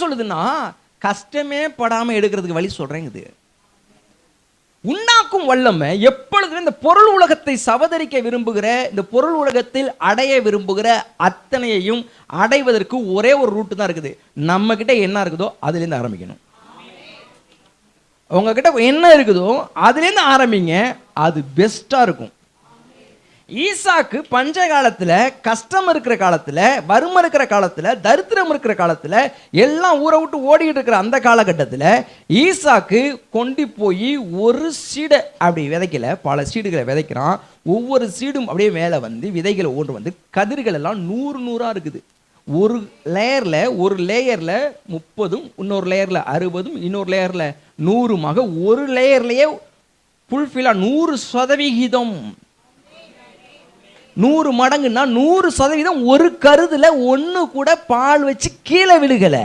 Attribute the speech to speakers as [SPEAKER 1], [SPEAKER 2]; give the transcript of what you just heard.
[SPEAKER 1] சொல்லுதுன்னா கஷ்டமே படாம எடுக்கிறதுக்கு வழி சொல்றேங்குது. உண்டாக்கும் வல்லமை எப்பொழுதுமே இந்த பொருள் உலகத்தை சவதரிக்க விரும்புகிற, இந்த பொருள் உலகத்தில் அடைய விரும்புகிற அத்தனையையும் அடைவதற்கு ஒரே ஒரு ரூட்டு தான் இருக்குது. நம்ம கிட்ட என்ன இருக்குதோ அதுல இருந்து ஆரம்பிக்கணும். உங்ககிட்ட என்ன இருக்குதோ அதுல இருந்து ஆரம்பிங்க, அது பெஸ்டா இருக்கும். ஈசாக்கு பஞ்ச காலத்துல, கஷ்டம் இருக்கிற காலத்துல, வறுமை இருக்கிற காலத்துல, தரித்திரம் இருக்கிற காலத்துல, எல்லாம் ஊரை விட்டு ஓடிட்டு இருக்கிற அந்த காலகட்டத்தில் ஈசாக்கு கொண்டு போய் ஒரு சீடை அப்படி விதைக்கல, பல சீடுகளை விதைக்கிறான். ஒவ்வொரு சீடும் அப்படியே மேலே வந்து விதைகளை ஓன்று வந்து கதிர்கள் எல்லாம் 100 இருக்குது. ஒரு லேயர்ல 30, இன்னொரு லேயர்ல 60, இன்னொரு லேயர்ல 100, ஒரு லேயர்லயே ஃபுல்ஃபில்லா 100%, 100 மடங்குன்னா 100% ஒரு கருதுல ஒண்ணு கூட பால் வச்சு கீழே விழுகல.